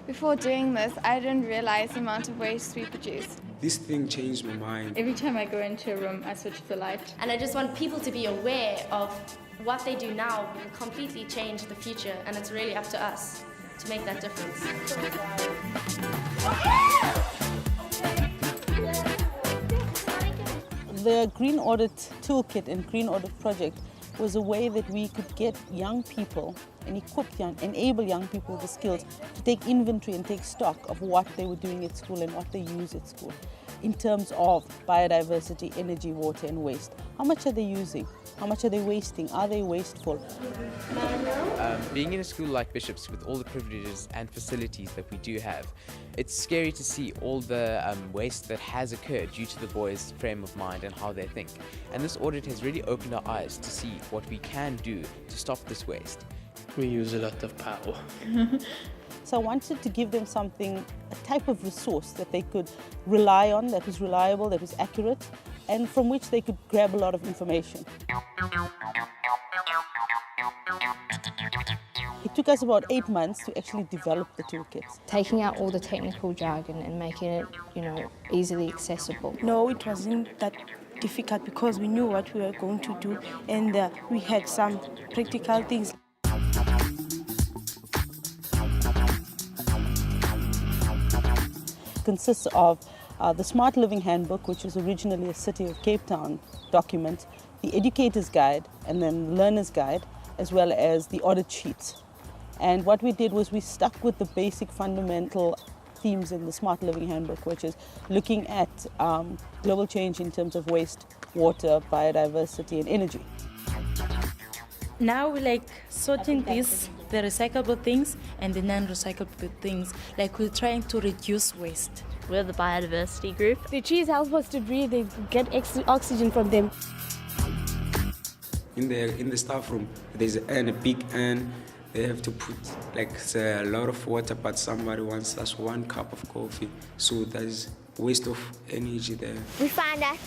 Before doing this, I didn't realize the amount of waste we produce. This thing changed my mind. Every time I go into a room, I switch the light. And I just want people to be aware of what they do now will completely change the future, and it's really up to us to make that difference. The Green Audit Toolkit and Green Audit Project was a way that we could get young people and enable young people with the skills to take inventory and take stock of what they were doing at school and what they use at school in terms of biodiversity, energy, water and waste. How much are they using? How much are they wasting? Are they wasteful? Being in a school like Bishop's with all the privileges and facilities that we do have, it's scary to see all the waste that has occurred due to the boys' frame of mind and how they think. And this audit has really opened our eyes to see what we can do to stop this waste. We use a lot of power. So I wanted to give them something, a type of resource that they could rely on, that was reliable, that was accurate, and from which they could grab a lot of information. It took us about 8 months to actually develop the toolkits. Taking out all the technical jargon and making it, easily accessible. No, it wasn't that difficult because we knew what we were going to do, and we had some practical things. Consists of the Smart Living Handbook, which was originally a City of Cape Town document, the Educator's Guide, and then the Learner's Guide, as well as the audit sheets. And what we did was we stuck with the basic fundamental themes in the Smart Living Handbook, which is looking at global change in terms of waste, water, biodiversity, and energy. Now we sorting these, the recyclable things and the non-recyclable things. We're trying to reduce waste. We're the biodiversity group. The trees help us to breathe, they get extra oxygen from them. In the staff room, there's a big urn. They have to put a lot of water, but somebody wants us 1 cup of coffee. So there's waste of energy there. We find out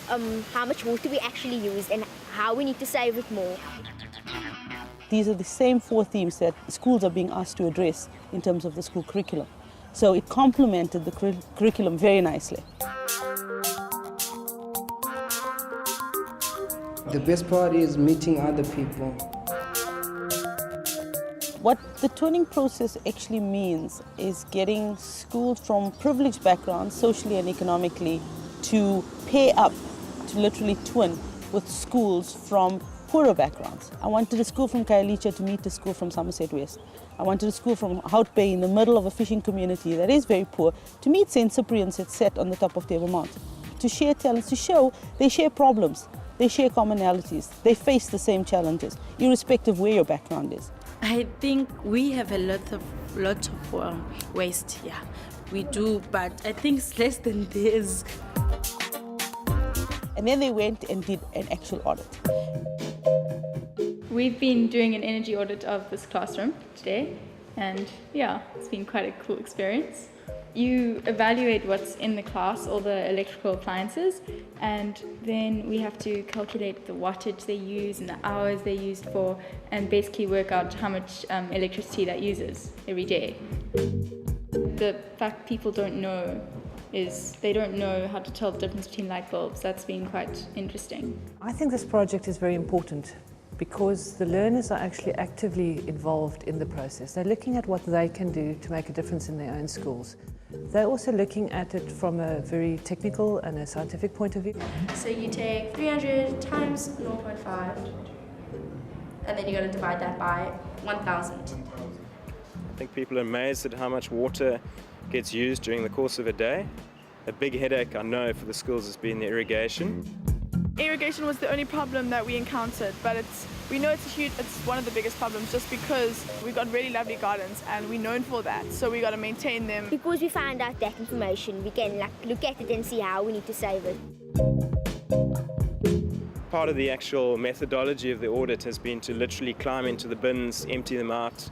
how much water we actually use and how we need to save it more. These are the same 4 themes that schools are being asked to address in terms of the school curriculum. So it complemented the curriculum very nicely. The best part is meeting other people. What the twinning process actually means is getting schools from privileged backgrounds, socially and economically, to pair up, to literally twin with schools from poorer backgrounds. I wanted a school from Khayelitsha to meet a school from Somerset West. I wanted a school from Hout Bay in the middle of a fishing community that is very poor to meet St. Cyprian's that's set on the top of Table Mount. To share talents, to show they share problems, they share commonalities, they face the same challenges, irrespective of where your background is. I think we have a lot of waste, yeah. We do, but I think it's less than this. And then they went and did an actual audit. We've been doing an energy audit of this classroom today, and yeah, it's been quite a cool experience. You evaluate what's in the class, all the electrical appliances, and then we have to calculate the wattage they use and the hours they're used for, and basically work out how much electricity that uses every day. The fact people don't know is they don't know how to tell the difference between light bulbs. That's been quite interesting. I think this project is very important because the learners are actually actively involved in the process. They're looking at what they can do to make a difference in their own schools. They're also looking at it from a very technical and a scientific point of view. So you take 300 times 0.5, and then you're going to divide that by 1,000. I think people are amazed at how much water gets used during the course of a day. A big headache, I know, for the schools has been the irrigation. Irrigation was the only problem that we encountered, but we know it's one of the biggest problems just because we've got really lovely gardens and we're known for that, so we got to maintain them. Because we find out that information, we can look at it and see how we need to save it. Part of the actual methodology of the audit has been to literally climb into the bins, empty them out.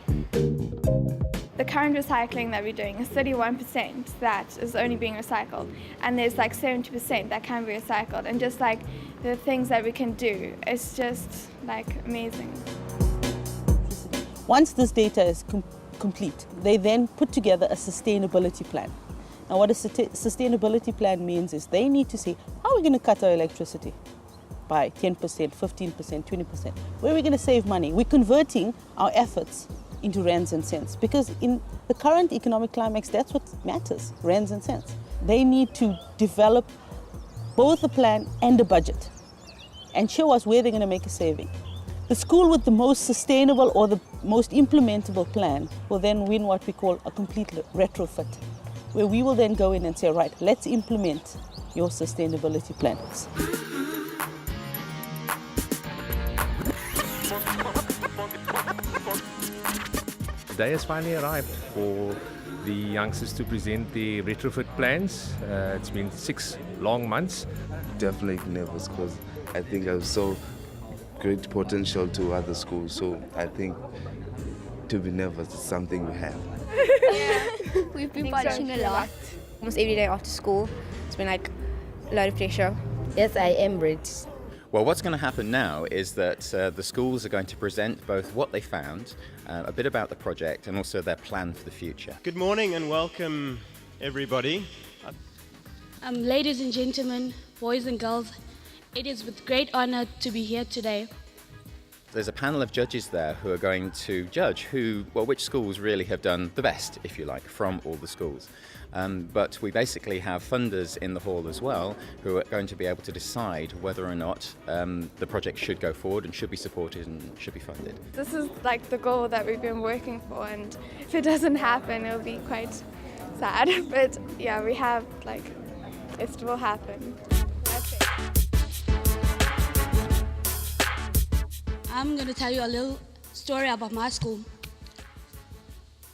The current recycling that we're doing is 31% that is only being recycled, and there's 70% that can be recycled, and just the things that we can do, it's just amazing. Once this data is complete. They then put together a sustainability plan. Now what a sustainability plan means is they need to say, how are we going to cut our electricity? By 10%, 15%, 20%. Where are we going to save money? We're converting our efforts into rands and cents, because in the current economic climax, that's what matters, rands and cents. They need to develop both a plan and a budget and show us where they're going to make a saving. The school with the most sustainable or the most implementable plan will then win what we call a complete retrofit, where we will then go in and say, right, let's implement your sustainability plans. The day has finally arrived for the youngsters to present their retrofit plans. It's been 6 long months. Definitely nervous because I think I saw great potential to other schools. So I think to be nervous is something we have. We've been punching a lot. Almost every day after school. It's been like a lot of pressure. Yes, I am ready. Well, what's going to happen now is that the schools are going to present both what they found, a bit about the project, and also their plan for the future. Good morning and welcome, everybody. Ladies and gentlemen, boys and girls, it is with great honor to be here today. There's a panel of judges there who are going to judge which schools really have done the best, if you like, from all the schools. But we basically have funders in the hall as well who are going to be able to decide whether or not the project should go forward and should be supported and should be funded. This is like the goal that we've been working for, and if it doesn't happen, it'll be quite sad. But yeah, we have it will happen. That's it. I'm going to tell you a little story about my school.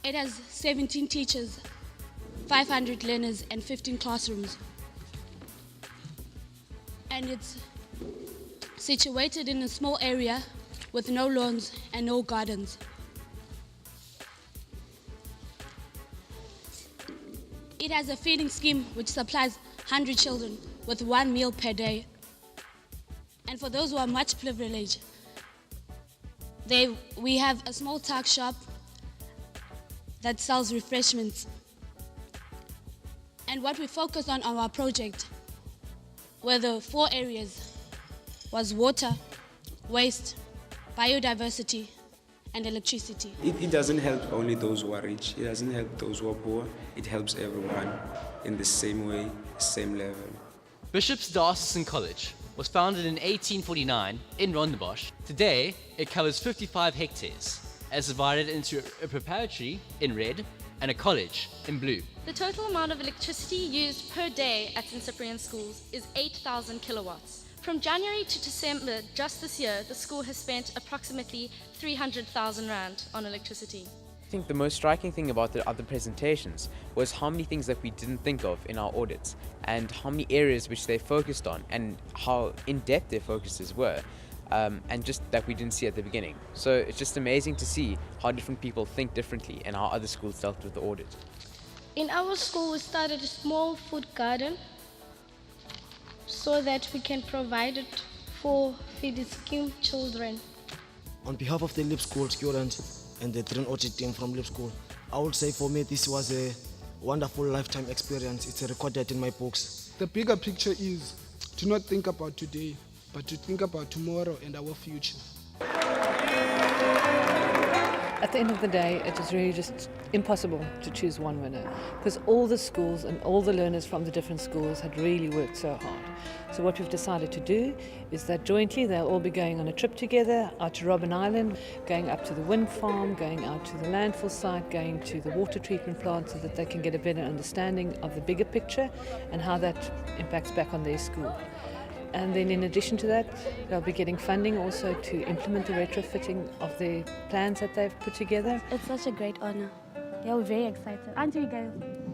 It has 17 teachers, 500 learners and 15 classrooms. And it's situated in a small area with no lawns and no gardens. It has a feeding scheme which supplies 100 children with 1 meal per day. And for those who are much privileged, we have a small tuck shop that sells refreshments. And what we focused on our project were the 4 areas, was water, waste, biodiversity, and electricity. It doesn't help only those who are rich, it doesn't help those who are poor, it helps everyone in the same way, same level. Bishop's Diocesan College was founded in 1849 in Rondebosch. Today, it covers 55 hectares, as divided into a preparatory in red and a college in blue. The total amount of electricity used per day at St. Cyprian schools is 8,000 kilowatts. From January to December, just this year, the school has spent approximately 300,000 rand on electricity. I think the most striking thing about the other presentations was how many things that we didn't think of in our audits and how many areas which they focused on and how in-depth their focuses were, and just that we didn't see at the beginning. So it's just amazing to see how different people think differently and how other schools dealt with the audit. In our school, we started a small food garden so that we can provide it for feeding scheme children. On behalf of the LIP School students and the Train Audit team from LIP School, I would say for me this was a wonderful lifetime experience. It's recorded in my books. The bigger picture is to not think about today, but to think about tomorrow and our future. At the end of the day, it is really just impossible to choose one winner because all the schools and all the learners from the different schools had really worked so hard. So what we've decided to do is that jointly they'll all be going on a trip together out to Robben Island, going up to the wind farm, going out to the landfill site, going to the water treatment plant so that they can get a better understanding of the bigger picture and how that impacts back on their school. And then in addition to that, they'll be getting funding also to implement the retrofitting of the plans that they've put together. It's such a great honor. Yeah, we're very excited. Aren't we guys?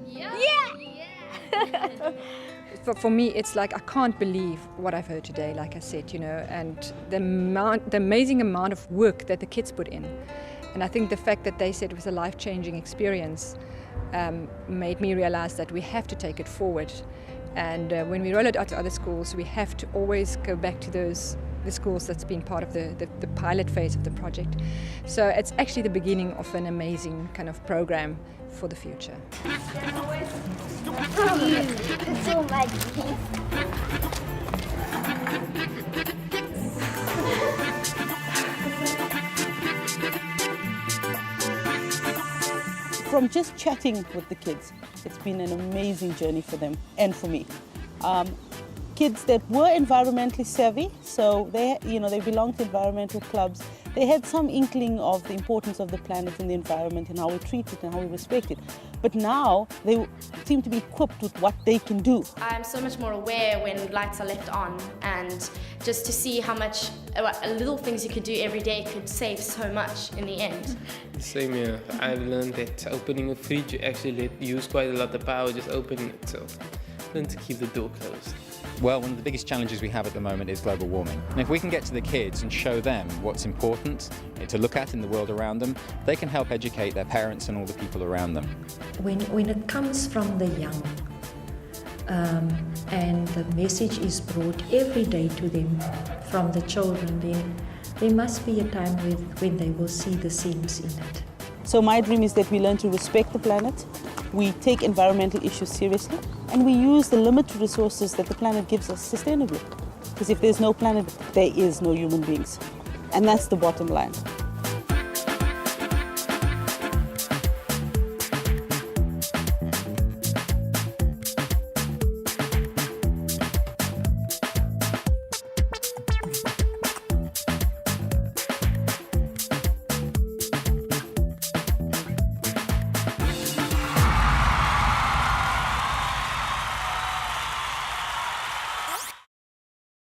Yeah! For me, it's like I can't believe what I've heard today, like I said, and the amazing amount of work that the kids put in. And I think the fact that they said it was a life-changing experience made me realize that we have to take it forward. And when we roll it out to other schools, we have to always go back to those the schools that's been part of the pilot phase of the project. So it's actually the beginning of an amazing kind of program for the future. So much. From just chatting with the kids, it's been an amazing journey for them and for me. Kids that were environmentally savvy, so they belong to environmental clubs. They had some inkling of the importance of the planet and the environment and how we treat it and how we respect it. But now they seem to be equipped with what they can do. I'm so much more aware when lights are left on, and just to see how much little things you could do every day could save so much in the end. Same here. I've learned that opening a fridge, you actually use quite a lot of power just opening it, so learn to keep the door closed. Well, one of the biggest challenges we have at the moment is global warming. And if we can get to the kids and show them what's important to look at in the world around them, they can help educate their parents and all the people around them. When it comes from the young, and the message is brought every day to them from the children, then there must be a time when they will see the sense in it. So my dream is that we learn to respect the planet, we take environmental issues seriously, and we use the limited resources that the planet gives us sustainably. Because if there's no planet, there is no human beings. And that's the bottom line.